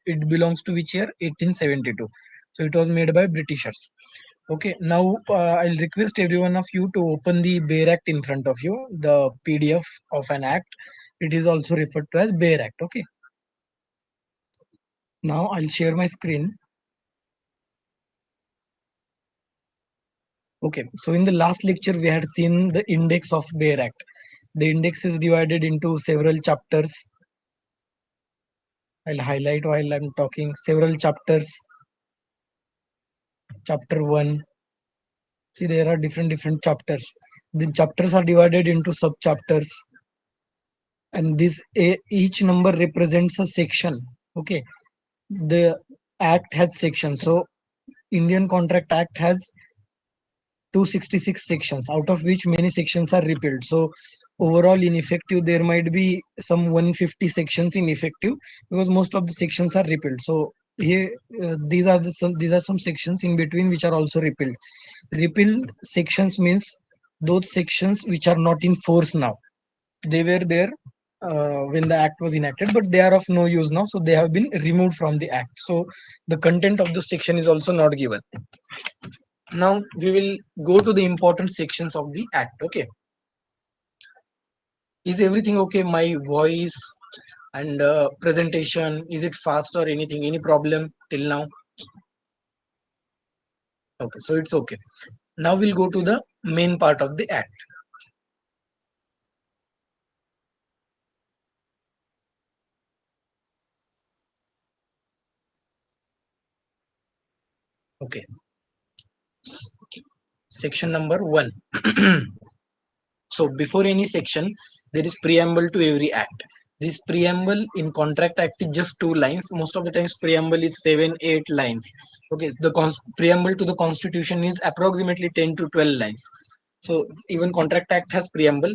it belongs to which year? 1872. So it was made by Britishers. Okay, now I'll request every one of you to open the Bear Act in front of you, the PDF of an act. It is also referred to as Bear Act. Okay, now I'll share my screen. Okay, so in the last lecture we had seen the index of Bear Act. The index is divided into several chapters. I'll highlight while I'm talking several chapters. Chapter 1. See, there are different chapters. The chapters are divided into sub chapters, and each number represents a section. Okay, the act has sections. So Indian Contract Act has 266 sections, out of which many sections are repealed. So overall in effective there might be some 150 sections in effective, because most of the sections are repealed. So here these are some sections in between which are also repealed. Repealed sections means those sections which are not in force now. They were there when the act was enacted, but they are of no use now, so they have been removed from the act. So the content of the section is also not given. Now we will go to the important sections of the act. Okay, is everything okay? My voice and presentation, is it fast or anything? Any problem till now? Okay, so it's okay. Now we'll go to the main part of the act. Okay, section number 1. So before any section, there is preamble to every act. This preamble in Contract Act is just 2 lines. Most of the times preamble is 7, 8 lines. Okay, the preamble to the Constitution is approximately 10 to 12 lines. So even Contract Act has preamble.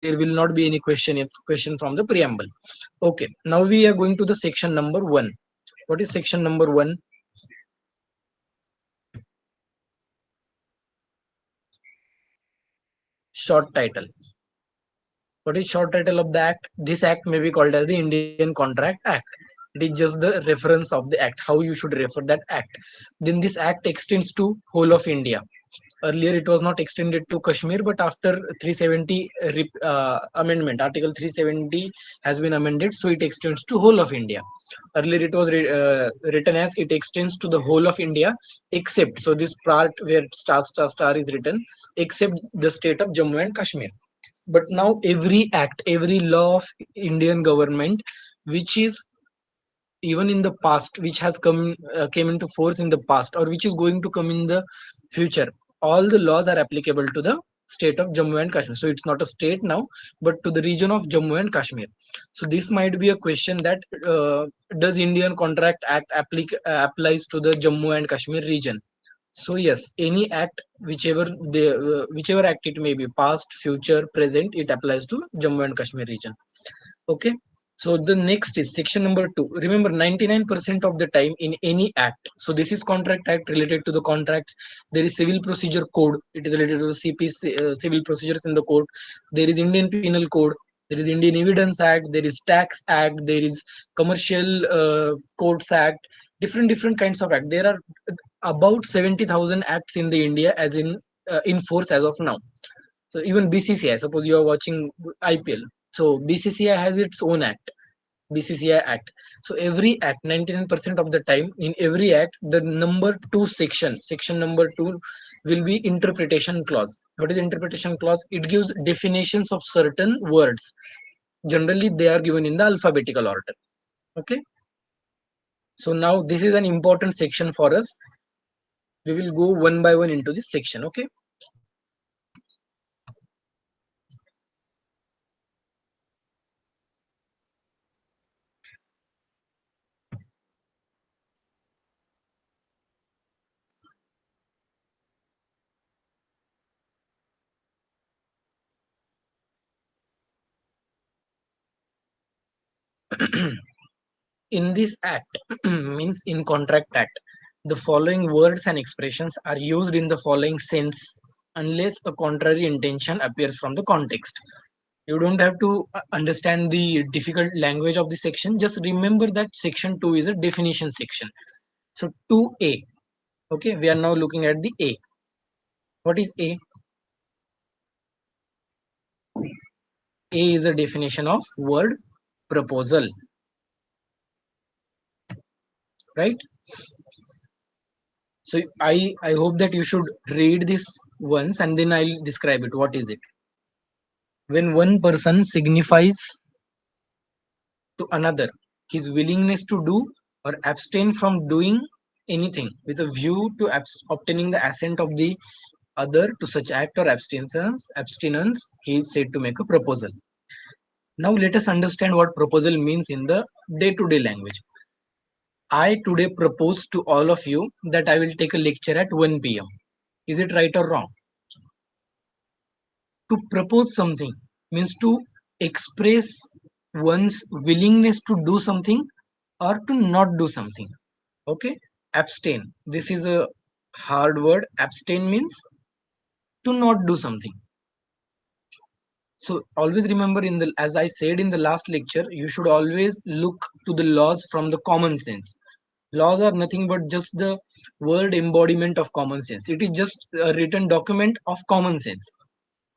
There will not be any question from the preamble. Okay, now we are going to the section number 1. What is section number 1? Short title. What is short title of the act? This act may be called as the Indian Contract Act. It is just the reference of the act, how you should refer that act. Then this act extends to whole of India. Earlier it was not extended to Kashmir, but after 370 amendment, Article 370 has been amended, so it extends to whole of India. Earlier it was written as it extends to the whole of India, except, so this part where star is written, except the state of Jammu and Kashmir. But now every act, every law of Indian government, which is even in the past, which has came into force in the past, or which is going to come in the future, all the laws are applicable to the state of Jammu and Kashmir. So it's not a state now, but to the region of Jammu and Kashmir. So this might be a question that does Indian Contract Act applies to the Jammu and Kashmir region? So yes, any act, whichever act it may be, past, future, present, it applies to Jammu and Kashmir region. Okay. So the next is section number 2. Remember, 99% of the time in any act. So this is Contract Act related to the contracts. There is Civil Procedure Code. It is related to the civil procedures in the court. There is Indian Penal Code. There is Indian Evidence Act. There is Tax Act. There is Commercial Courts Act. Different kinds of act. There are about 70,000 acts in the India as in force as of now. So even BCCI, suppose you are watching IPL, so BCCI has its own act, BCCI Act. So every act, 99% of the time, in every act, the number 2 section number 2 will be interpretation clause. What is interpretation clause? It gives definitions of certain words. Generally, they are given in the alphabetical order. Okay. So now this is an important section for us. We will go one by one into this section. Okay. In this act, means in Contract Act, the following words and expressions are used in the following sense unless a contrary intention appears from the context. You don't have to understand the difficult language of the section. Just remember that section 2 is a definition section. So 2a. Okay, we are now looking at the A. What is A? A is a definition of word proposal, right? So I hope that you should read this once and then I'll describe it. What is it? When one person signifies to another his willingness to do or abstain from doing anything with a view to obtaining the assent of the other to such act or abstinence, he is said to make a proposal. Now let us understand what proposal means in the day-to-day language. I today propose to all of you that I will take a lecture at 1 p.m. Is it right or wrong? To propose something means to express one's willingness to do something or to not do something. Okay? Abstain. This is a hard word. Abstain means to not do something. So always remember, in the as I said in the last lecture, you should always look to the laws from the common sense. Laws are nothing but just the word embodiment of common sense. It is just a written document of common sense.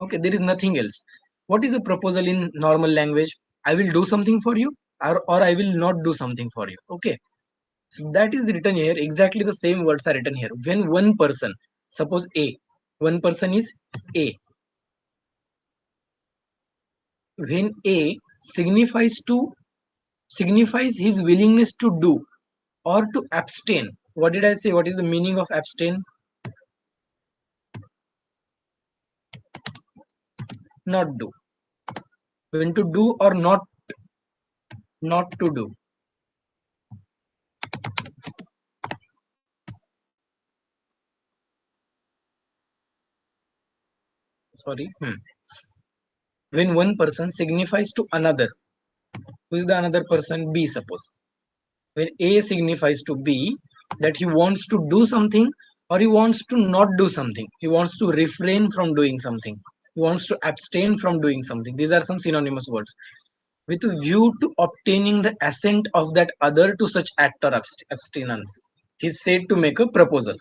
Okay, there is nothing else. What is a proposal in normal language? I will do something for you, or I will not do something for you. Okay, so that is written here. Exactly the same words are written here. When one person, suppose A, one person is A. When A signifies his willingness to do or to abstain. What did I say? What is the meaning of abstain? Not do. When to do or not to do. Sorry. When one person signifies to another, who is the another person? B, suppose. When A signifies to B that he wants to do something or he wants to not do something, he wants to refrain from doing something, he wants to abstain from doing something. These are some synonymous words. With a view to obtaining the assent of that other to such act or abstinence, he is said to make a proposal.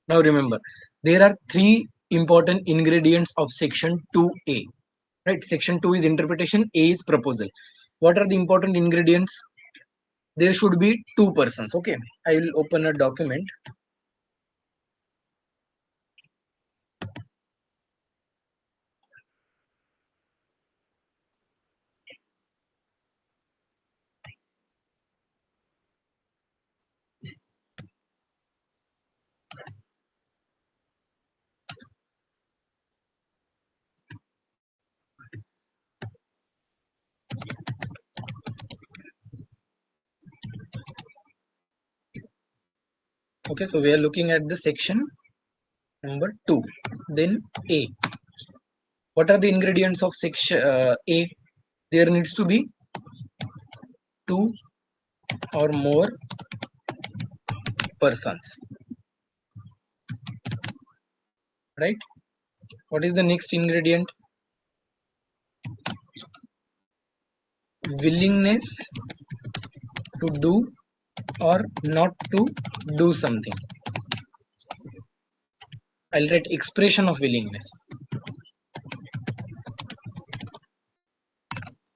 Now remember, there are three important ingredients of section 2a. Right? Section 2 is interpretation, A is proposal. What are the important ingredients? There should be two persons. Okay, I will open a document. Okay, so we are looking at the section number 2. Then A. What are the ingredients of section A? There needs to be two or more persons. Right? What is the next ingredient? Willingness to do or not to do something. I'll write expression of willingness.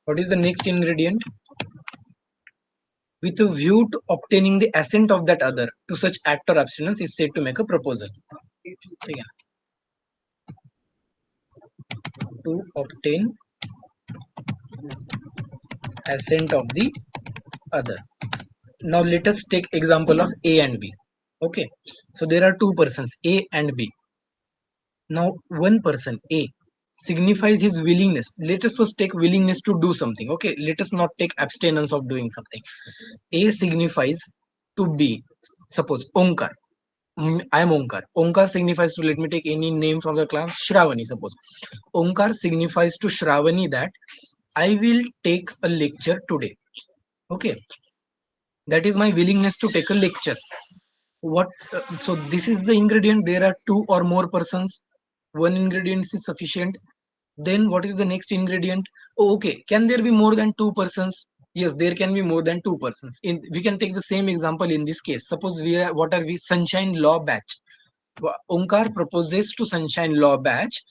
What is the next ingredient? With a view to obtaining the assent of that other to such act or abstinence is said to make a proposal. Again, to obtain assent of the other. Now let us take example of A and B. Okay, so there are two persons A and B. Now one person A signifies his willingness. Let us first take willingness to do something. Okay, let us not take abstinence of doing something. A signifies to B, suppose Onkar. I am Onkar. Onkar signifies to, let me take any name from the class, Shravani, suppose. Onkar signifies to Shravani that I will take a lecture today. Okay, that is my willingness to take a lecture. What? So this is the ingredient. There are two or more persons. One ingredient is sufficient. Then what is the next ingredient? Oh, okay, can there be more than two persons? Yes, there can be more than two persons. We can take the same example in this case. Suppose we are, what are we? Sunshine Law batch. Onkar proposes to Sunshine Law batch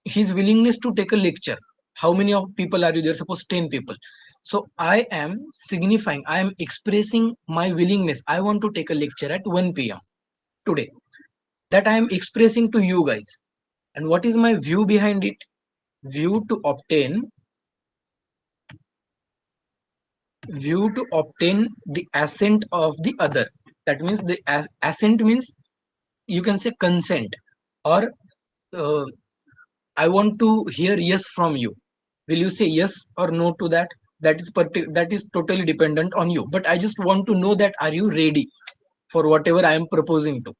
his willingness to take a lecture. How many of people are you there? Suppose 10 people. So I am signifying, I am expressing my willingness. I want to take a lecture at 1 p.m. today. That I am expressing to you guys. And what is my view behind it? View to obtain view to obtain the assent of the other. That means the assent means, you can say, consent, or uh, I want to hear yes from you. Will you say yes or no to that? That is totally dependent on you. But I just want to know that are you ready for whatever I am proposing to?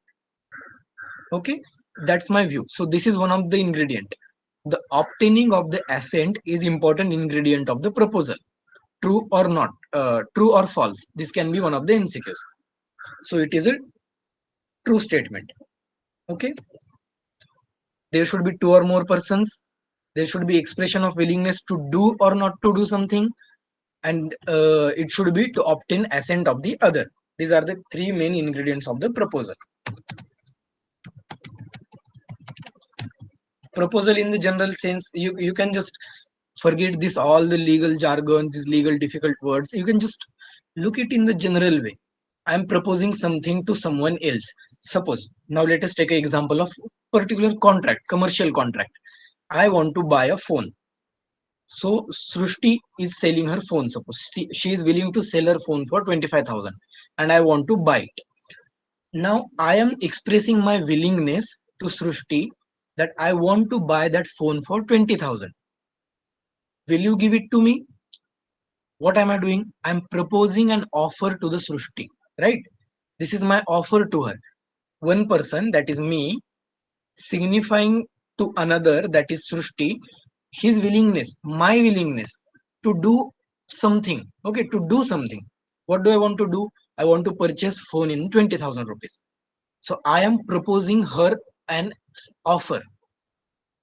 Okay, that's my view. So this is one of the ingredient. The obtaining of the assent is important ingredient of the proposal. True or not, true or false, this can be one of the MCQs. So it is a true statement. Okay, there should be two or more persons, there should be expression of willingness to do or not to do something, and it should be to obtain assent of the other. These are the three main ingredients of the proposal. Proposal in the general sense, you can just forget this all the legal jargon, these legal difficult words. You can just look it in the general way. I am proposing something to someone else. Suppose, now let us take an example of particular contract, commercial contract. I want to buy a phone. So Srushti is selling her phone. Suppose she is willing to sell her phone for 25,000 and I want to buy it. Now I am expressing my willingness to Srushti that I want to buy that phone for 20,000. Will you give it to me? What am I doing? I'm proposing an offer to the Srushti, right? This is my offer to her. One person, that is me, signifying to another, that is Srushti, his willingness, my willingness to do something. Okay, to do something. What do I want to do? I want to purchase phone in 20,000 rupees. So I am proposing her an offer.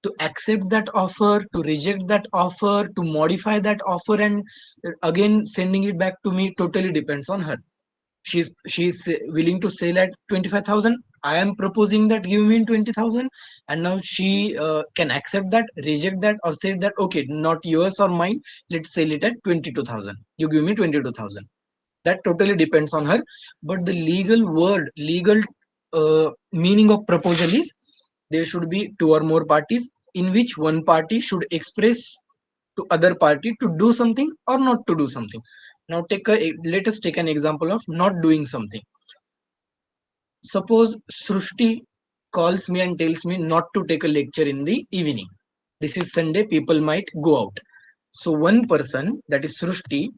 To accept that offer, to reject that offer, to modify that offer, and again sending it back to me, totally depends on her. She's willing to sell at 25,000. I am proposing that give me 20,000, and now she can accept that, reject that, or say that okay, not yours or mine. Let's sell it at 22,000. You give me 22,000. That totally depends on her. But the legal meaning of proposal is there should be two or more parties in which one party should express to other party to do something or not to do something. Now let us take an example of not doing something. Suppose Srushti calls me and tells me not to take a lecture in the evening. This is Sunday, people might go out. So one person, that is Srushti,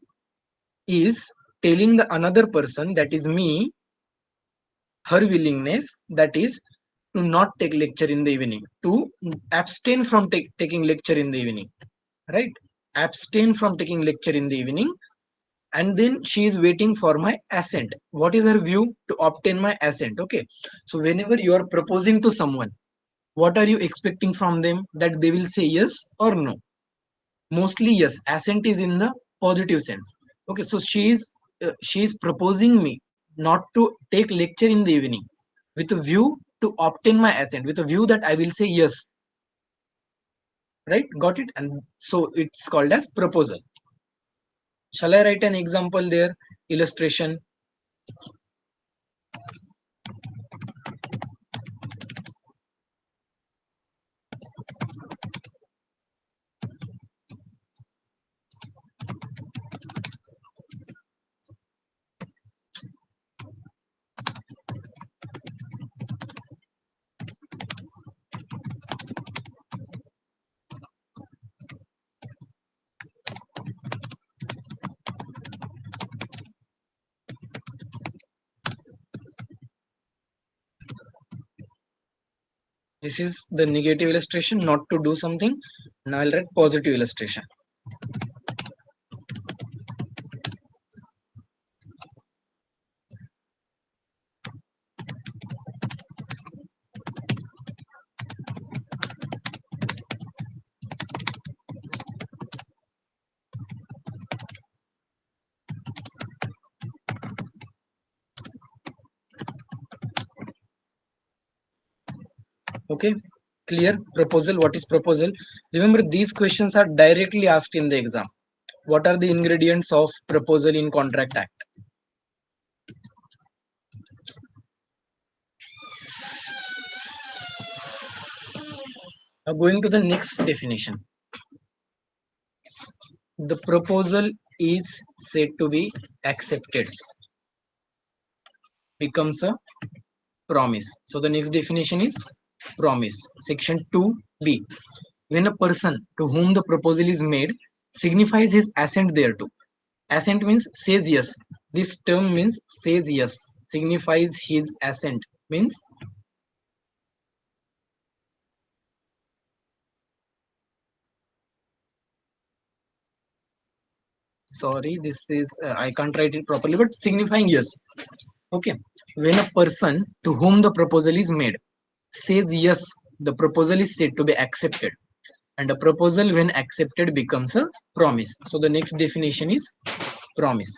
is telling the another person, that is me, her willingness, that is to not take lecture in the evening, to abstain from taking lecture in the evening, right? Abstain from taking lecture in the evening. And then she is waiting for my assent. What is her view? To obtain my assent. Okay, so whenever you are proposing to someone, what are you expecting from them? That they will say yes or no. Mostly yes. Assent is in the positive sense. Okay, so she is proposing me not to take lecture in the evening with a view to obtain my assent, with a view that I will say yes. Right, got it? And so it's called as proposal. Shall I write an example there? Illustration. This is the negative illustration, not to do something. Now I'll write positive illustration. Okay, clear? Proposal, what is proposal? Remember, these questions are directly asked in the exam. What are the ingredients of proposal in Contract Act? Now going to the next definition. The proposal is said to be accepted, becomes a promise. So the next definition is promise. Section 2b. When a person to whom the proposal is made signifies his assent thereto. Assent means says yes. This term means says yes. Signifies his assent means sorry, this is I can't write it properly, but signifying yes. Okay. When a person to whom the proposal is made says yes, the proposal is said to be accepted. And a proposal, when accepted, becomes a promise. So the next definition is promise.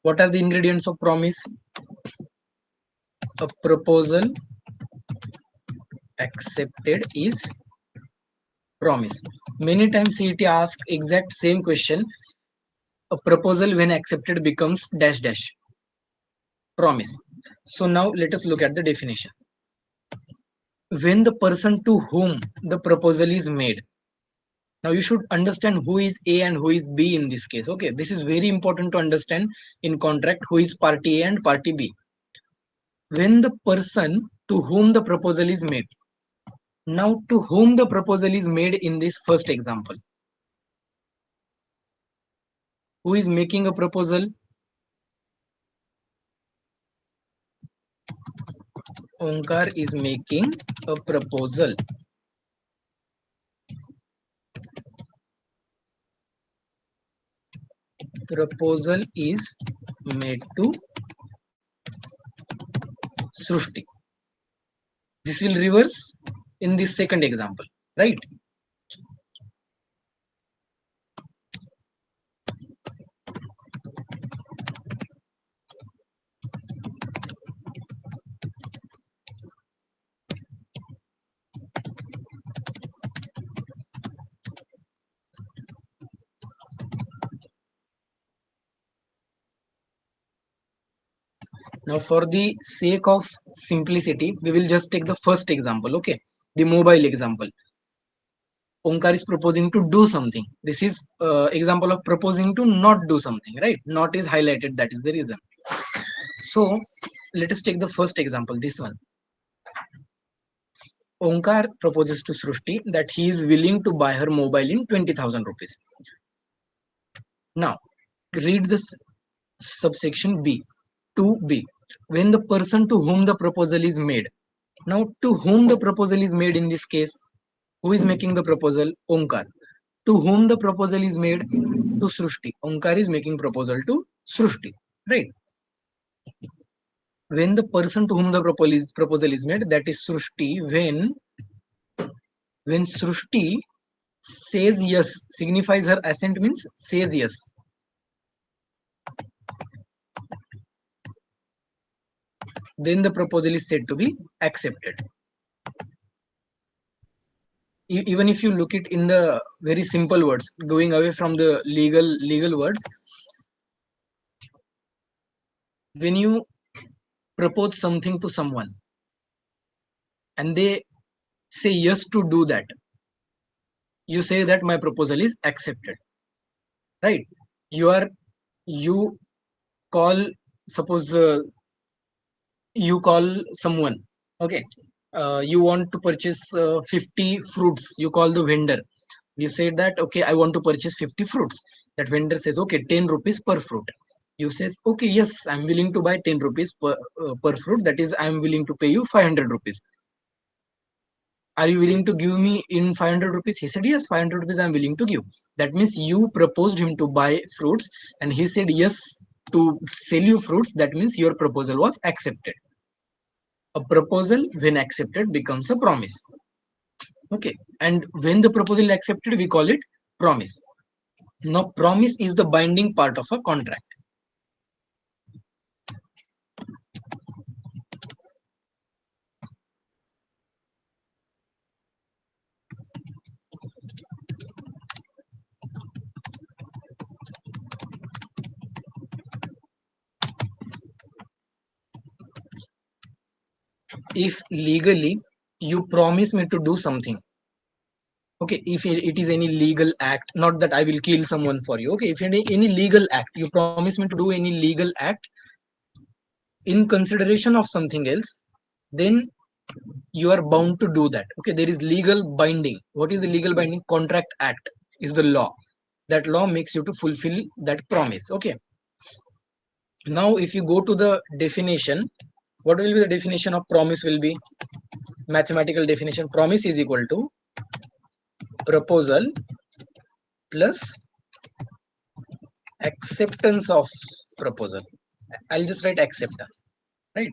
What are the ingredients of promise? A proposal accepted is promise. Many times CET asks exact same question. A proposal when accepted becomes dash dash promise. So now let us look at the definition. When the person to whom the proposal is made. Now you should understand who is A and who is B in this case. Okay, this is very important to understand in contract who is party A and party B. When the person to whom the proposal is made. Now to whom the proposal is made in this first example. Who is making a proposal? Onkar is making a proposal. Proposal is made to Srushti. This will reverse in this second example, right? Now, for the sake of simplicity, we will just take the first example, okay? The mobile example. Onkar is proposing to do something. This is example of proposing to not do something, right? Not is highlighted, that is the reason. So, let us take the first example, this one. Onkar proposes to Srushti that he is willing to buy her mobile in 20,000 rupees. Now, read this subsection B, 2B. When the person to whom the proposal is made. Now, to whom the proposal is made in this case? Who is making the proposal? Onkar. To whom the proposal is made? To Srushti. Onkar is making proposal to Srushti. Right? When the person to whom the proposal is made, that is Srushti. When Srushti says yes, signifies her assent means says yes. Then the proposal is said to be accepted. Even if you look it in the very simple words, going away from the legal words, when you propose something to someone and they say yes to do that, you say that my proposal is accepted, right? You call, suppose you call someone, okay, you want to purchase 50 fruits. You call the vendor. You said that, okay, I want to purchase 50 fruits. That vendor says, okay, 10 rupees per fruit. You says, okay, yes, I'm willing to buy 10 rupees per fruit. That is, I'm willing to pay you 500 rupees. Are you willing to give me in 500 rupees? He said, yes, 500 rupees I'm willing to give. That means you proposed him to buy fruits and he said yes to sell you fruits. That means your proposal was accepted. A proposal when accepted becomes a promise. Okay, and when the proposal is accepted, we call it promise. Now, promise is the binding part of a contract. If legally you promise me to do something, okay, if it is any legal act, not that I will kill someone for you, okay, if any legal act, you promise me to do any legal act in consideration of something else, then you are bound to do that. Okay, there is legal binding. What is the legal binding? Contract act is the law. That law makes you to fulfill that promise. Okay, now if you go to the definition, what will be the definition of promise? Will be mathematical definition. Promise is equal to proposal plus acceptance of proposal. I'll just write acceptance, right?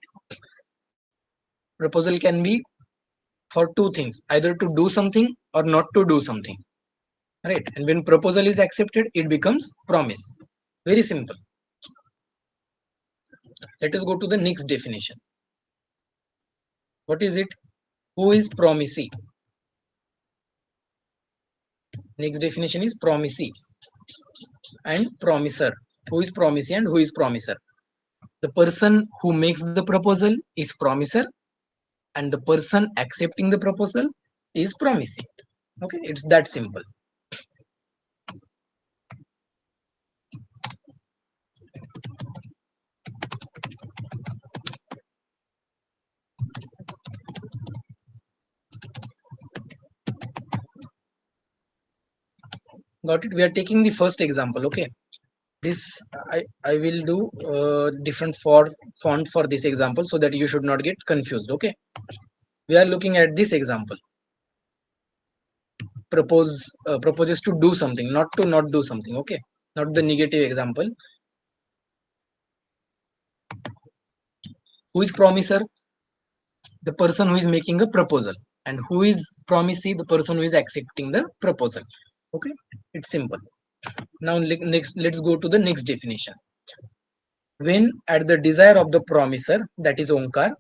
Proposal can be for two things, either to do something or not to do something, right? And when proposal is accepted, it becomes promise. Very simple. Let us go to the next definition. What is it? Who is promisee? Next definition is promisee and promiser. Who is promisee and who is promiser? The person who makes the proposal is promiser, and the person accepting the proposal is promisee. Okay, it's that simple. Got it? We are taking the first example. Okay, this I will do different font for this example so that you should not get confused. Okay, we are looking at this example. Proposes to do something, not to not do something. Okay, not the negative example. Who is promiser? The person who is making a proposal. And who is promisee? The person who is accepting the proposal. Okay, it's simple. Now next, let's go to the next definition. When at the desire of the promiser, that is Onkar,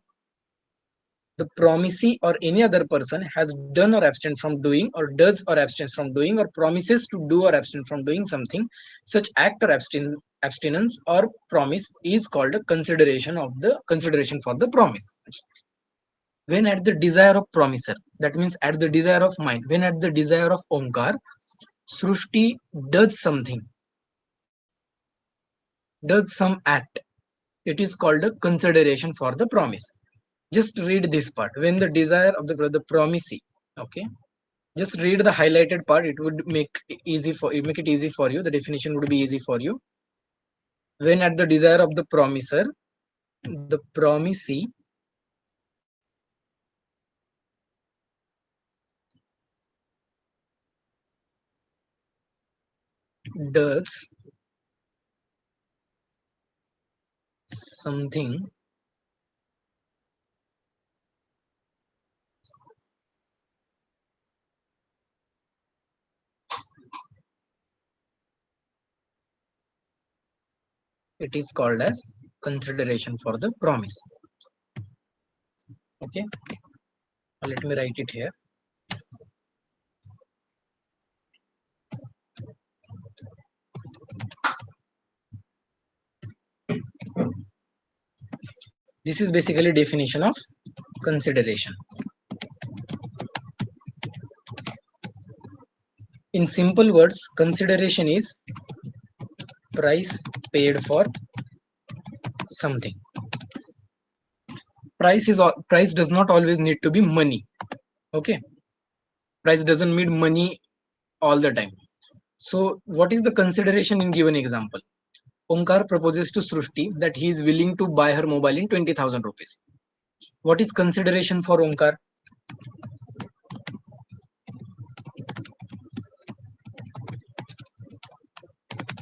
the promisee or any other person has done or abstained from doing, or does or abstains from doing, or promises to do or abstain from doing something, such act or abstinence or promise is called a consideration for the promise. When at the desire of promiser, that means at the desire of mine, when at the desire of Onkar, Srushti does something, does some act, it is called a consideration for the promise. Just read this part. When the desire of the promisee, okay, just read the highlighted part. It would make it easy for you. The definition would be easy for you. When at the desire of the promiser, the promisee does something it is called as consideration for the promise. Okay, let me write it here. This is basically definition of consideration. In simple words, consideration is price paid for something. Price does not always need to be money. Okay, price doesn't mean money all the time. So what is the consideration in given example? Onkar proposes to Srushti that he is willing to buy her mobile in 20,000 rupees. What is consideration for Onkar?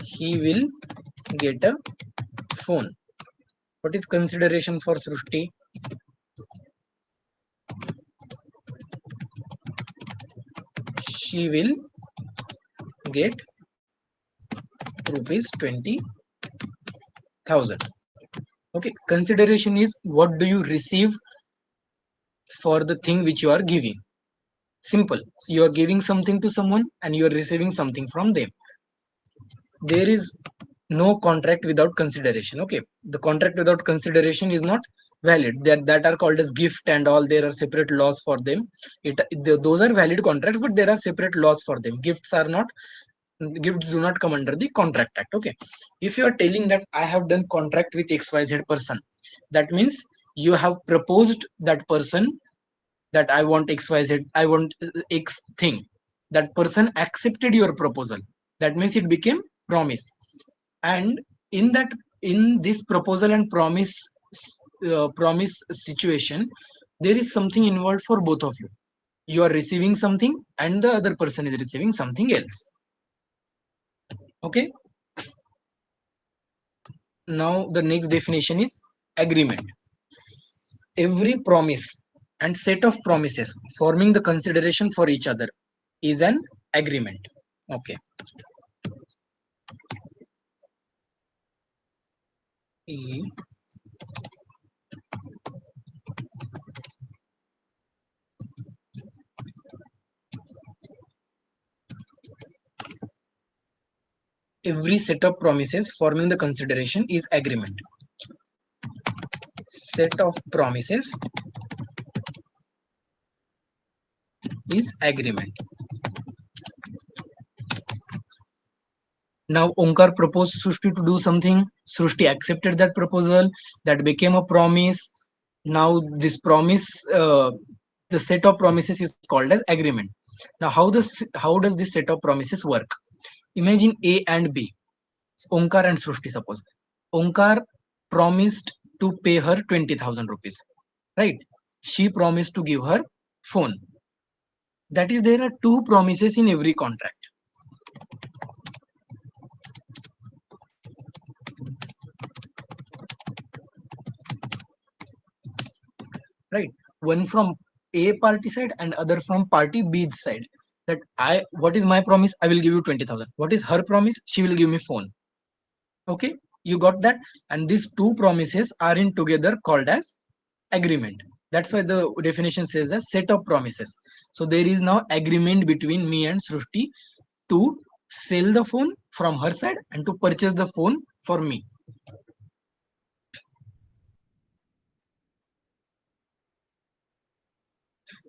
He will get a phone. What is consideration for Srushti? she will get rupees 20,000. Okay, consideration is what do you receive for the thing which you are giving. Simple. So you are giving something to someone and you are receiving something from them. There is no contract without consideration. Okay, the contract without consideration is not valid. That are called as gift and all. There are separate laws for them. Those are valid contracts, but there are separate laws for them. Gifts do not come under the contract act. Okay, if you are telling that I have done contract with XYZ person, that means you have proposed that person that I want XYZ, I want X thing. That person accepted your proposal. That means it became promise. And in that, in this proposal and promise situation, there is something involved for both of you. You are receiving something and the other person is receiving something else. Okay. Now the next definition is agreement. Every promise and set of promises forming the consideration for each other is an agreement. Okay. E- Every set of promises forming the consideration is agreement. Set of promises is agreement. Now Onkar proposed Srushti to do something. Srushti accepted that proposal. That became a promise. Now this promise, the set of promises is called as agreement. Now how does this set of promises work? Imagine A and B, Onkar and Srushti. Suppose Onkar promised to pay her 20,000 rupees, right? She promised to give her phone. That is, there are two promises in every contract. Right, one from A party side and other from party B's side. That what is my promise? I will give you 20,000. What is her promise? She will give me phone. Okay, you got that? And these two promises are in together called as agreement. That's why the definition says a set of promises. So there is now agreement between me and Srushti to sell the phone from her side and to purchase the phone for me.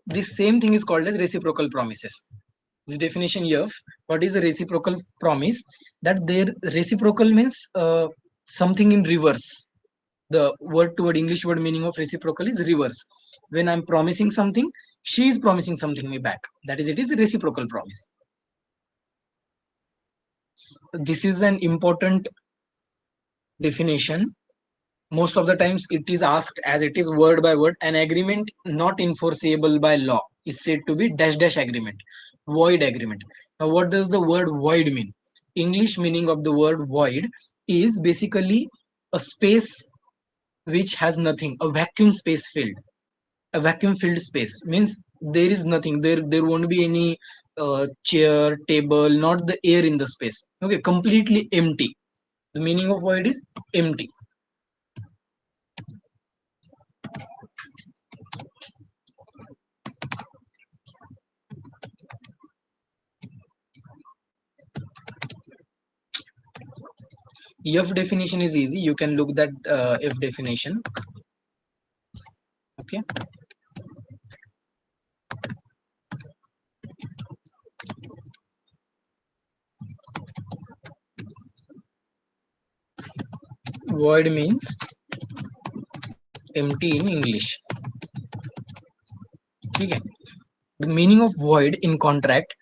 This same thing is called as reciprocal promises. This definition F, what is a reciprocal promise? That their reciprocal means something in reverse. The word English word meaning of reciprocal is reverse. When I'm promising something, she is promising something me back. That is, it is a reciprocal promise. This is an important definition. Most of the times it is asked as it is word by word. An agreement not enforceable by law is said to be dash dash agreement, void agreement. Now what does the word void mean? English meaning of the word void is basically a space which has nothing, a vacuum space filled. A vacuum filled space means there is nothing there won't be any chair, table, not the air in the space. Okay, completely empty. The meaning of void is empty. F definition is easy. You can look that F definition. Okay. Void means empty in English. Okay. The meaning of void in contract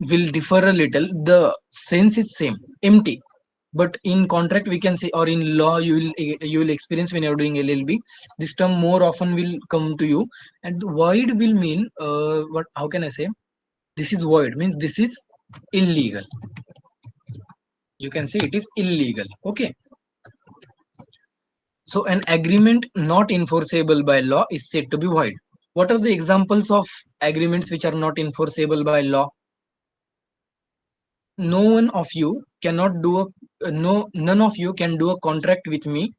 will differ a little. The sense is same, empty. But in contract we can say, or in law you will experience when you're doing LLB, this term more often will come to you. And void will mean what? How can I say? This is void means this is illegal. You can say it is illegal. Okay. So an agreement not enforceable by law is said to be void. What are the examples of agreements which are not enforceable by law? No one of you cannot do a no none of you can do a contract with me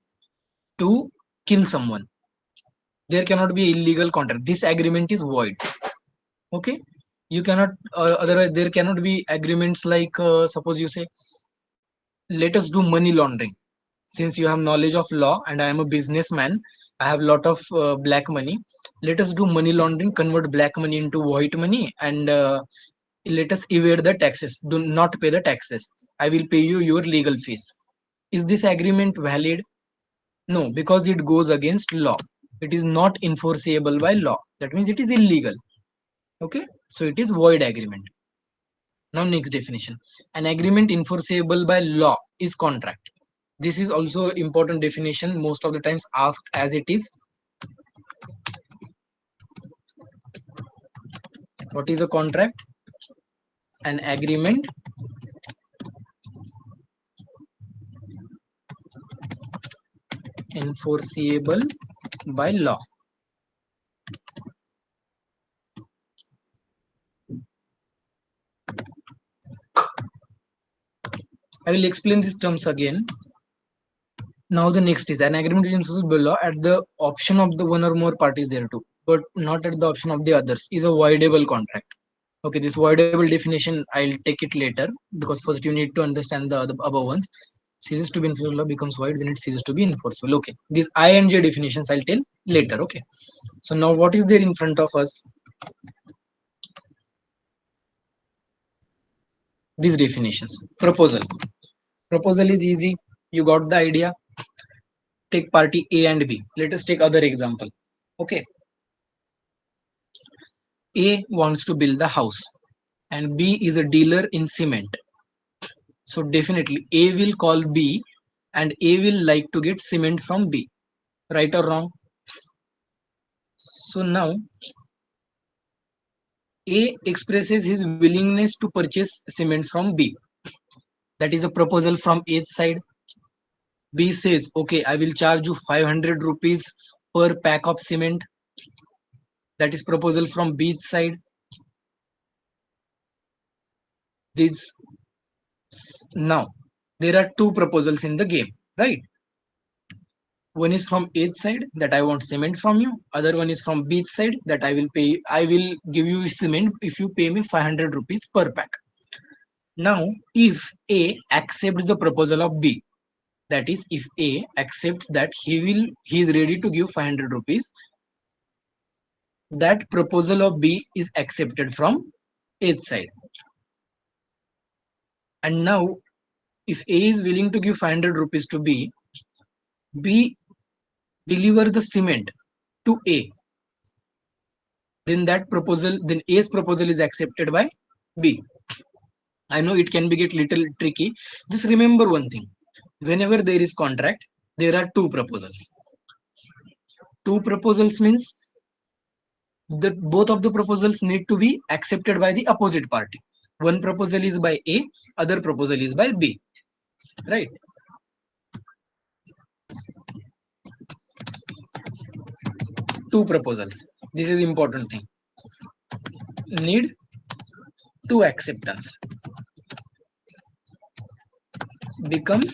to kill someone. There cannot be illegal contract. This agreement is void. Okay, you cannot otherwise there cannot be agreements like suppose you say let us do money laundering. Since you have knowledge of law and I am a businessman, I have lot of black money. Let us do money laundering, convert black money into white money, and let us evade the taxes, do not pay the taxes. I will pay you your legal fees. Is this agreement valid? No, because it goes against law. It is not enforceable by law. That means it is illegal. Okay, so it is void agreement. Now next definition. An agreement enforceable by law is contract. This is also important definition, most of the times asked as it is. What is a contract? An agreement enforceable by law. I will explain these terms again. Now the next is an agreement is enforceable by law at the option of the one or more parties thereto, but not at the option of the others. Is a voidable contract. Okay, this voidable definition I'll take it later, because first you need to understand the other above ones. Ceases to be enforceable law becomes void when it ceases to be enforceable. Okay, these I and J definitions I'll tell later. Okay, so now what is there in front of us? These definitions. Proposal. Proposal is easy. You got the idea. Take party A and B. Let us take other example. Okay, A wants to build the house and B is a dealer in cement. So definitely A will call B and A will like to get cement from B. Right or wrong? So now A expresses his willingness to purchase cement from B. That is a proposal from A's side. B says, okay, I will charge you 500 rupees per pack of cement. That is proposal from B's side. This now there are two proposals in the game, right? One is from A's side that I want cement from you. Other one is from B's side that I will give you cement if you pay me 500 rupees per pack. Now, if A accepts the proposal of B, that is, if A accepts that he is ready to give 500 rupees, that proposal of B is accepted from A's side. And now, if A is willing to give 500 rupees to B, B deliver the cement to A, then then A's proposal is accepted by B. I know it can be get little tricky. Just remember one thing. Whenever there is contract, there are two proposals. Two proposals means that both of the proposals need to be accepted by the opposite party. One proposal is by A, other proposal is by B. Right? Two proposals. This is important thing. Need two acceptance becomes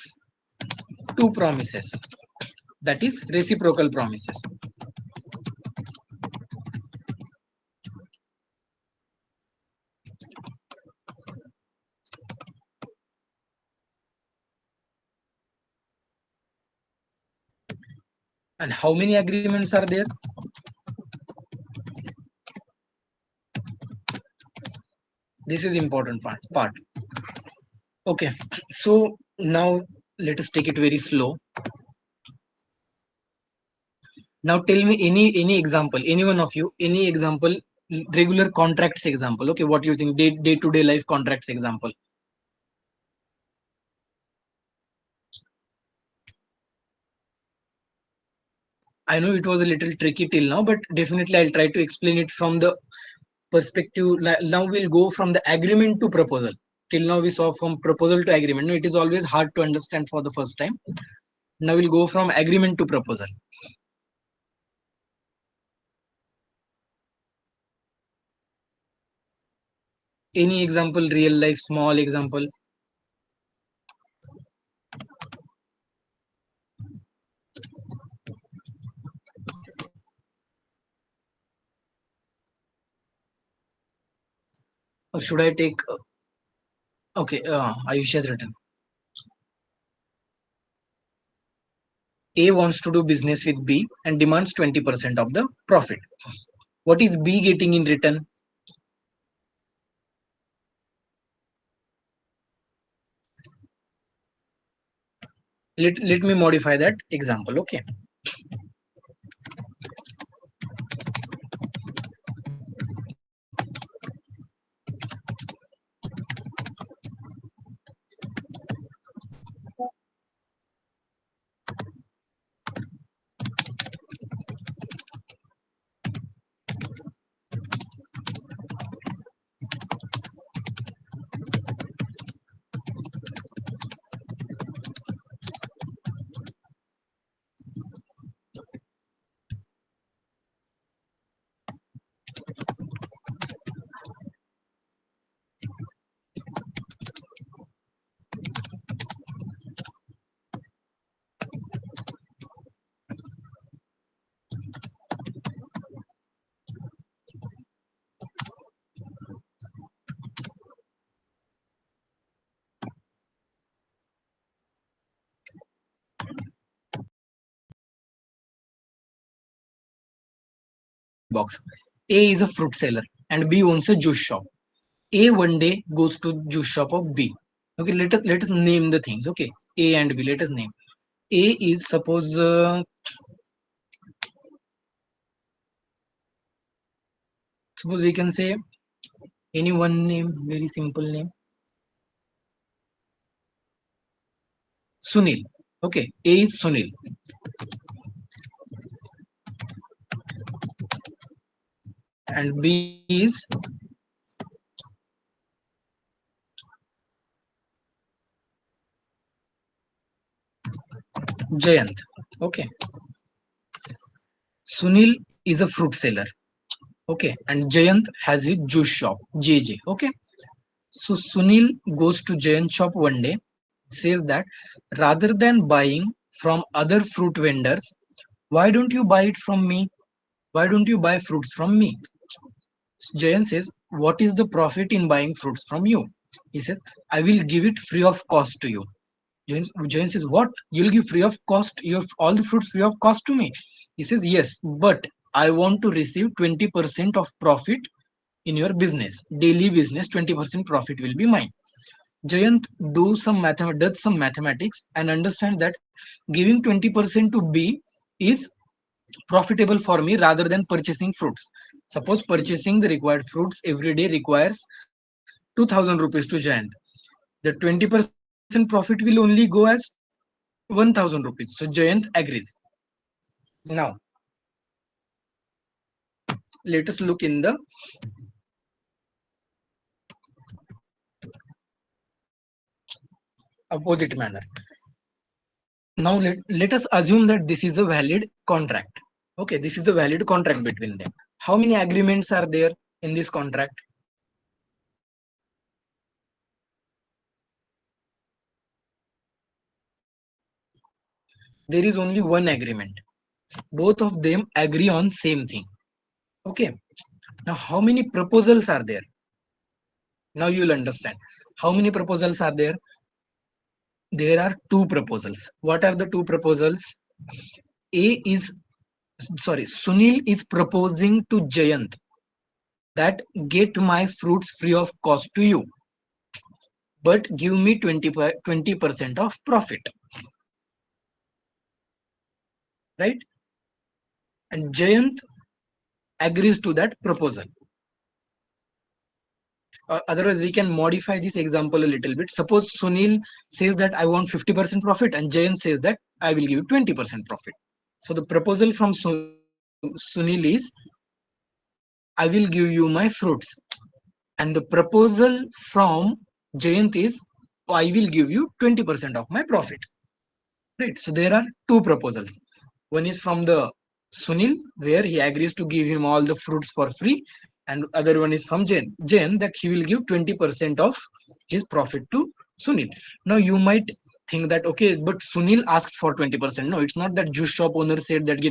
two promises. That is reciprocal promises. And how many agreements are there? This is important part. Okay, so now let us take it very slow. Now tell me any example, any one of you, any example, regular contracts example. Okay, what do you think? Day to day life contracts example. I know it was a little tricky till now, but definitely I'll try to explain it from the perspective. Now we'll go from the agreement to proposal. Till now we saw from proposal to agreement. No, it is always hard to understand for the first time. Now we'll go from agreement to proposal. Any example, real life, small example? Or should I take? Okay, Ayush has written. A wants to do business with B and demands 20% of the profit. What is B getting in return? Let me modify that example. Okay. Box. A is a fruit seller and B owns a juice shop. A one day goes to juice shop of B. Okay, let us name the things. Okay, A and B. Let us name. A is suppose we can say any one name, very simple name. Sunil. Okay, A is Sunil and B is Jayant. Okay, Sunil is a fruit seller. Okay, and Jayant has his juice shop, JJ. Okay, so Sunil goes to Jayant shop one day, says that rather than buying from other fruit vendors, why don't you buy it from me? Why don't you buy fruits from me? Jayant says, what is the profit in buying fruits from you? He says, I will give it free of cost to you. Jain says, what? You'll give free of cost your all the fruits free of cost to me? He says, yes, but I want to receive 20% of profit in your business. Daily business, 20% profit will be mine. Jayant does some mathematics and understands that giving 20% to B is profitable for me rather than purchasing fruits. Suppose purchasing the required fruits every day requires 2000 rupees to Jayant. The 20% profit will only go as 1000 rupees. So Jayant agrees. Now, let us look in the opposite manner. Now, let us assume that this is a valid contract. Okay, this is the valid contract between them. How many agreements are there in this contract? There is only one agreement. Both of them agree on same thing. Okay. Now, how many proposals are there? Now you will understand. How many proposals are there? There are two proposals. What are the two proposals? A is Sunil is proposing to Jayant that get my fruits free of cost to you, but give me 20% of profit, right? And Jayant agrees to that proposal. Otherwise, we can modify this example a little bit. Suppose Sunil says that I want 50% profit, and Jayant says that I will give you 20% profit. So the proposal from Sunil is I will give you my fruits, and the proposal from Jayant is I will give you 20% of my profit. Right. So there are two proposals. One is from the Sunil, where he agrees to give him all the fruits for free, and other one is from Jain, that he will give 20% of his profit to Sunil. Now you might think that okay, but Sunil asked for 20%. No, it's not that juice shop owner said that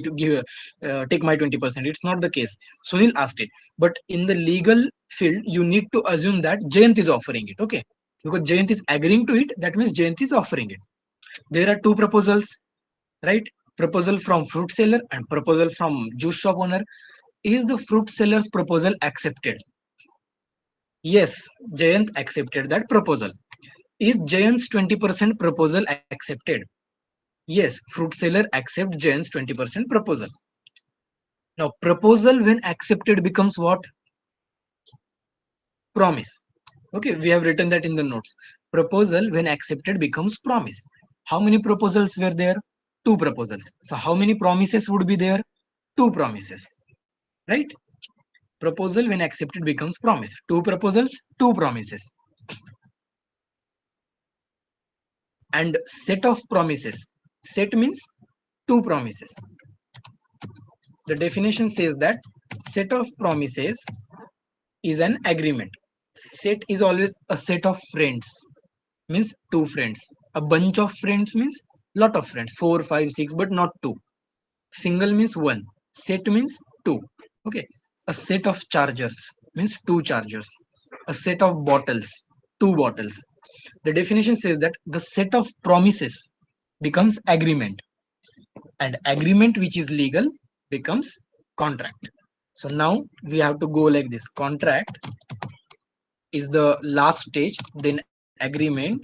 take my 20%. It's not the case. Sunil asked it, but in the legal field, you need to assume that Jayant is offering it. Okay, because Jayant is agreeing to it, that means Jayant is offering it. There are two proposals, right? Proposal from fruit seller and proposal from juice shop owner. Is the fruit seller's proposal accepted? Yes, Jayant accepted that proposal. Is Jayant's 20% proposal accepted? Yes, fruit seller accepts Jayant's 20% proposal. Now, proposal when accepted becomes what? Promise. Okay, we have written that in the notes. Proposal when accepted becomes promise. How many proposals were there? Two proposals. So, how many promises would be there? Two promises, right? Proposal when accepted becomes promise. Two proposals, two promises. And set of promises. Set means two promises. The definition says that set of promises is an agreement. Set is always a set of friends, means two friends. A bunch of friends means lot of friends, 4, 5, 6, but not two. Single means one. Set means two. Okay. A set of chargers means two chargers. A set of bottles, two bottles. The definition says that the set of promises becomes agreement, and agreement which is legal becomes contract. So now we have to go like this. Contract is the last stage, then agreement,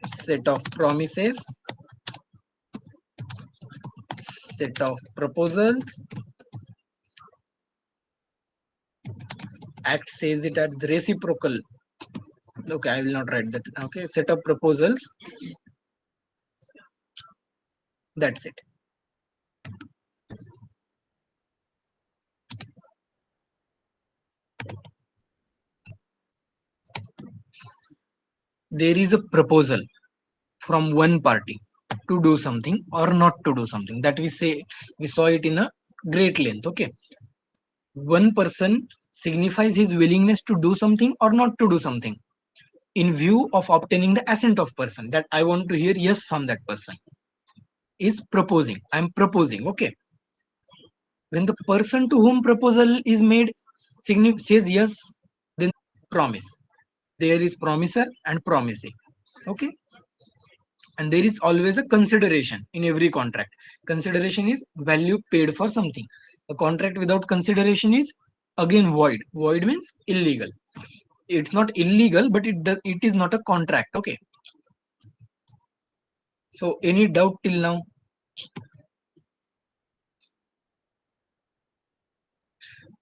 set of promises, set of proposals. Act says it as reciprocal. Okay, I will not write that. Okay, set of proposals. That's it. There is a proposal from one party to do something or not to do something. That we saw it in a great length. Okay, one person signifies his willingness to do something or not to do something in view of obtaining the assent of person, that I want to hear yes from that person, is proposing. I'm proposing. Okay, when the person to whom proposal is made says yes, then promise. There is promiser and promisee. Okay, and there is always a consideration in every contract. Consideration is value paid for something. A contract without consideration is again void. Void means illegal. It's not illegal, but it is not a contract. Okay, so any doubt till now?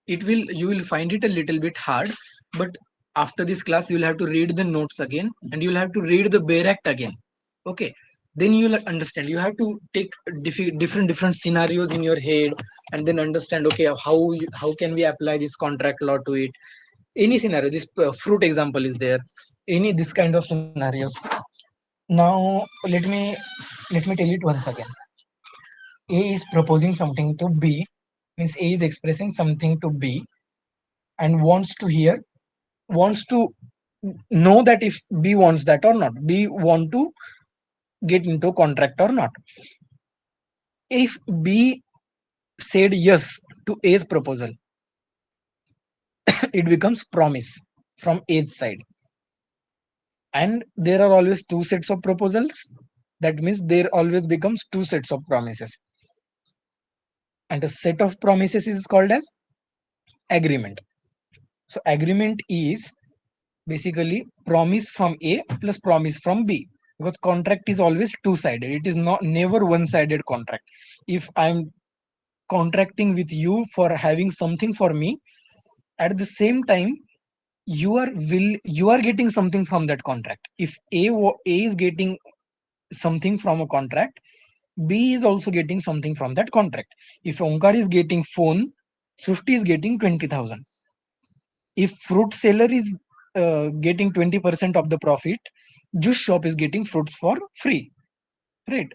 You will find it a little bit hard, but after this class you will have to read the notes again, and you will have to read the bare act again. Okay, then you will understand. You have to take different scenarios in your head, and then understand, okay, how can we apply this contract law to it. Any scenario, this fruit example is there, any this kind of scenarios. Now let me tell it once again. A is proposing something to B, means A is expressing something to B and wants to know that if B wants that or not. B want to get into contract or not. If B said yes to A's proposal, it becomes promise from A's side. And there are always two sets of proposals. That means there always becomes two sets of promises. And a set of promises is called as agreement. So agreement is basically promise from A plus promise from B, because contract is always two-sided. It is not never one-sided contract. If I'm contracting with you for having something for me, at the same time you are getting something from that contract. If A is getting something from a contract, B is also getting something from that contract. If Onkar is getting phone, Srushti is getting 20,000. If fruit seller is getting 20% of the profit, juice shop is getting fruits for free, right?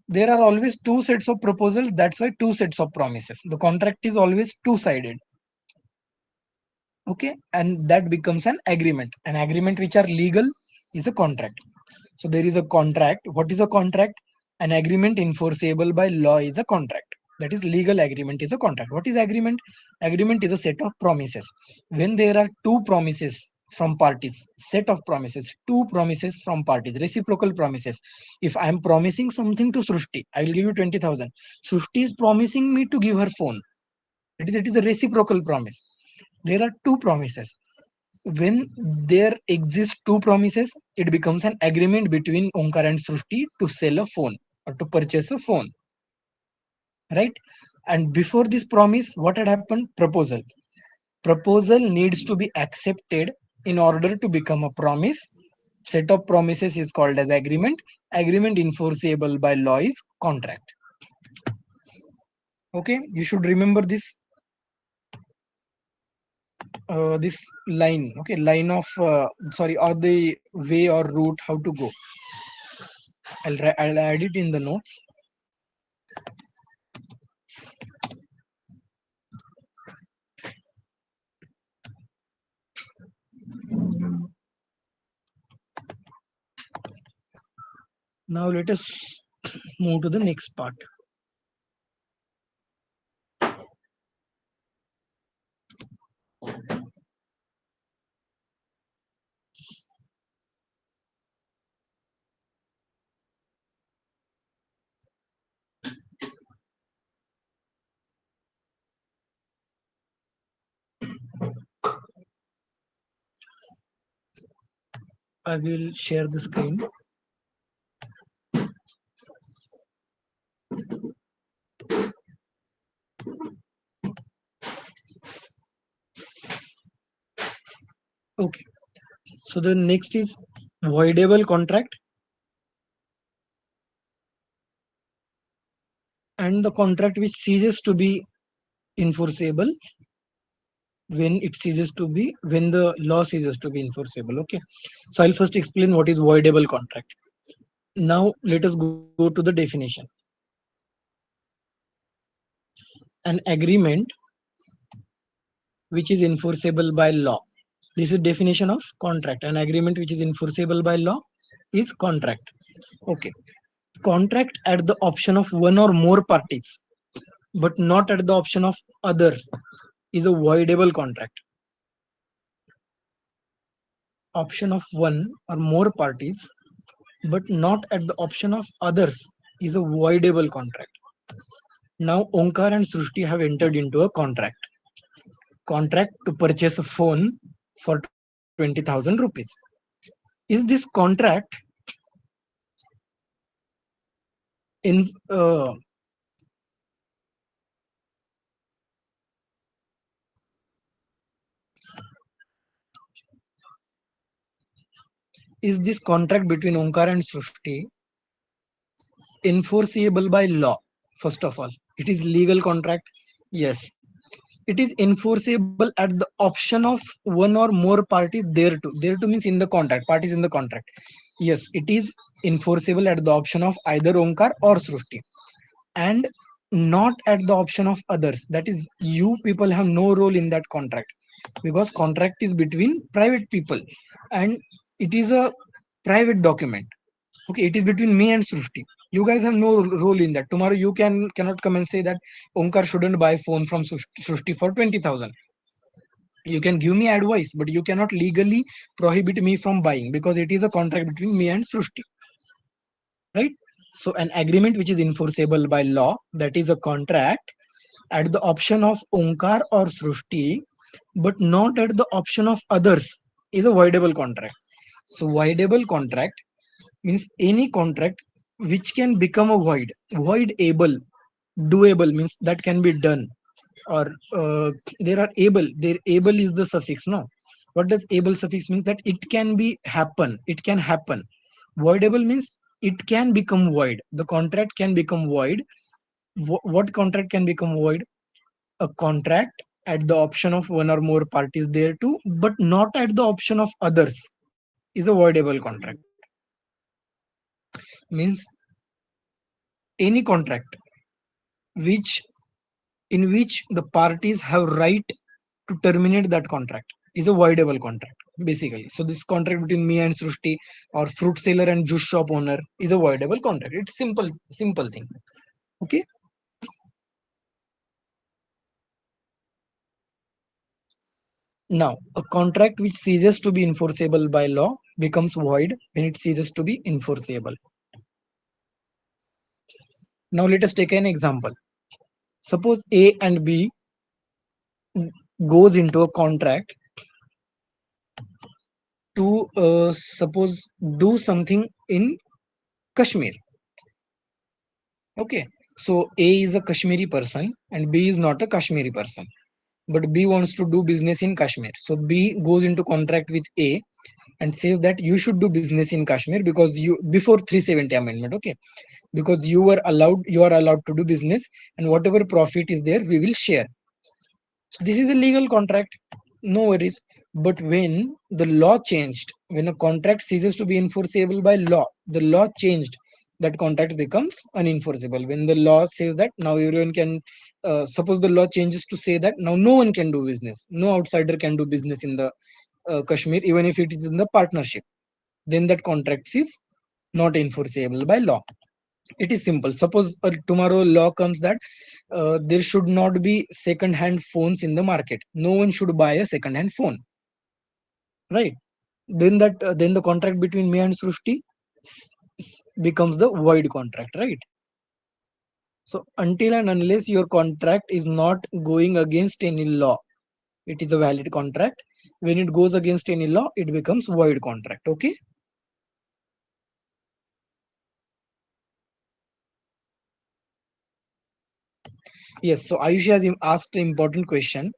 There are always two sets of proposals. That's why two sets of promises. The contract is always two-sided. Okay, and that becomes an agreement. An agreement which are legal is a contract. So there is a contract. What is a contract? An agreement enforceable by law is a contract. That is, legal agreement is a contract. What is agreement? Agreement is a set of promises. When there are two promises from parties, set of promises, two promises from parties, reciprocal promises. If I am promising something to Srushti, I will give you 20,000. Srushti is promising me to give her phone. It is a reciprocal promise. There are two promises. When there exist two promises, it becomes an agreement between Onkar and Srushti to sell a phone or to purchase a phone, right? And before this promise, what had happened? Proposal. Proposal needs to be accepted in order to become a promise. Set of promises is called as agreement. Agreement enforceable by law is contract. Okay, you should remember this line. Okay, line of sorry, or the way or route how to go. I'll add it in the notes. Now let us move to the next part. I will share the screen. Okay. So the next is voidable contract, and the contract which ceases to be enforceable when the law ceases to be enforceable. Okay. So I'll first explain what is voidable contract. Now let us go to the definition. An agreement which is enforceable by law. This is definition of contract. An agreement which is enforceable by law is contract. Okay. Contract at the option of one or more parties, but not at the option of other, is a voidable contract. Option of one or more parties, but not at the option of others, is a voidable contract. Now Onkar and Srushti have entered into a contract to purchase a phone for 20,000 rupees. Is this contract in is this contract between Onkar and Srushti enforceable by law? First of all, it is legal contract. Yes, it is enforceable at the option of one or more parties there to means in the contract, parties in the contract. Yes, it is enforceable at the option of either Onkar or Srushti, and not at the option of others. That is, you people have no role in that contract, because contract is between private people, and it is a private document. Okay, it is between me and Srushti. You guys have no role in that. Tomorrow you cannot come and say that Onkar shouldn't buy phone from Srushti for 20,000. You can give me advice, but you cannot legally prohibit me from buying, because it is a contract between me and Srushti, right? So an agreement which is enforceable by law, that is a contract at the option of Onkar or Srushti, but not at the option of others, is a voidable contract. So voidable contract means any contract which can become a void able, doable means that can be done, or there are able, there able is the suffix. No, what does able suffix means? That it can be happen, it can happen. Voidable means it can become void, the contract can become void. What contract can become void? A contract at the option of one or more parties there too, but not at the option of others, is a voidable contract. Means any contract which in which the parties have right to terminate that contract is a voidable contract basically. So this contract between me and Srushti or fruit seller and juice shop owner is a voidable contract. It's simple thing. Okay. Now a contract which ceases to be enforceable by law becomes void when it ceases to be enforceable. Now let us take an example. Suppose A and B goes into a contract to suppose do something in Kashmir. Okay, so A is a Kashmiri person and B is not a Kashmiri person, but B wants to do business in Kashmir. So B goes into contract with A and says that you should do business in Kashmir because you before 370 amendment. Okay, because you are allowed to do business, and whatever profit is there we will share. So this is a legal contract, no worries. But when the law changed, when a contract ceases to be enforceable by law, the law changed. That contract becomes unenforceable. When the law says that now everyone can, suppose the law changes to say that now no one can do business, no outsider can do business in the Kashmir, even if it is in the partnership, then that contract is not enforceable by law. It is simple. Suppose tomorrow law comes that there should not be second hand phones in the market, no one should buy a second hand phone, right? Then the contract between me and Srushti becomes the void contract, right? So until and unless your contract is not going against any law, it is a valid contract. When it goes against any law, it becomes void contract. Okay. Yes, so Ayushi has asked an important question.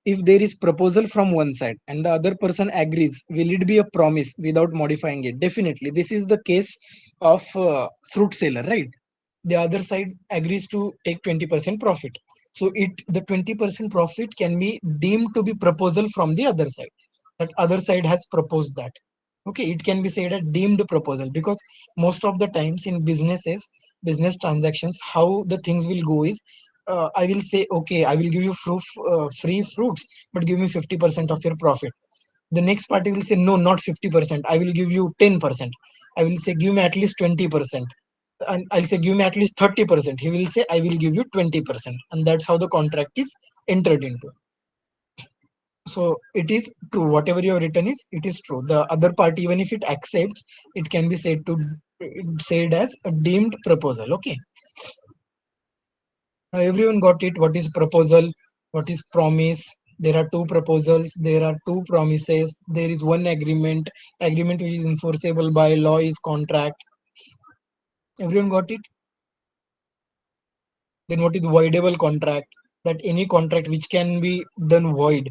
If there is proposal from one side and the other person agrees, will it be a promise without modifying it? Definitely. This is the case of fruit seller, right? The other side agrees to take 20% profit. So the 20% profit can be deemed to be proposal from the other side. That other side has proposed that. Okay, it can be said a deemed proposal because most of the times in business transactions, how the things will go is I will say, okay, I will give you free fruits, but give me 50% of your profit. The next party will say, no, not 50%. I will give you 10%. I will say, give me at least 20%. And I'll say, give me at least 30%. He will say, I will give you 20%. And that's how the contract is entered into. So it is true. Whatever you have written is, it is true. The other party, even if it accepts, it can be said as a deemed proposal. Okay. Now everyone got it. What is proposal? What is promise? There are two proposals. There are two promises. There is one agreement. Agreement which is enforceable by law is contract. Everyone got it. Then what is voidable contract? That any contract which can be done void,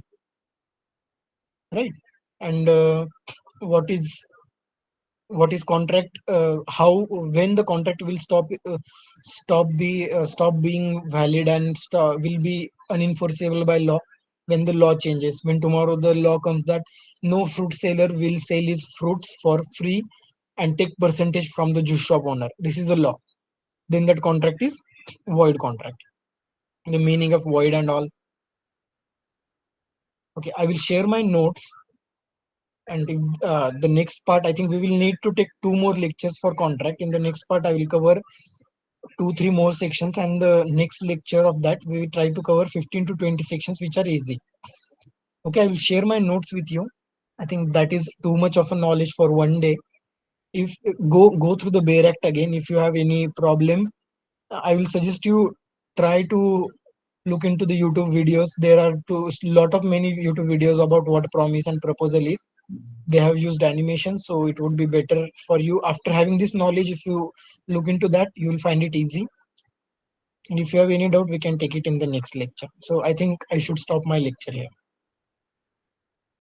right? And what is contract? How when the contract will stop being valid and will be unenforceable by law? When the law changes, when tomorrow the law comes that no fruit seller will sell his fruits for free and take percentage from the juice shop owner. This is a law. Then that contract is void contract. The meaning of void and all. Okay, I will share my notes, and if, the next part, I think we will need to take two more lectures for contract. In the next part, I will cover two, three more sections, and the next lecture of that, we will try to cover 15 to 20 sections, which are easy. Okay, I will share my notes with you. I think that is too much of a knowledge for one day. If go through the Bear Act again. If you have any problem, I will suggest you try to look into the YouTube videos. There are lot of many YouTube videos about what promise and proposal is. They have used animation, so it would be better for you after having this knowledge. If you look into that, you will find it easy. And if you have any doubt, we can take it in the next lecture. So I think I should stop my lecture here.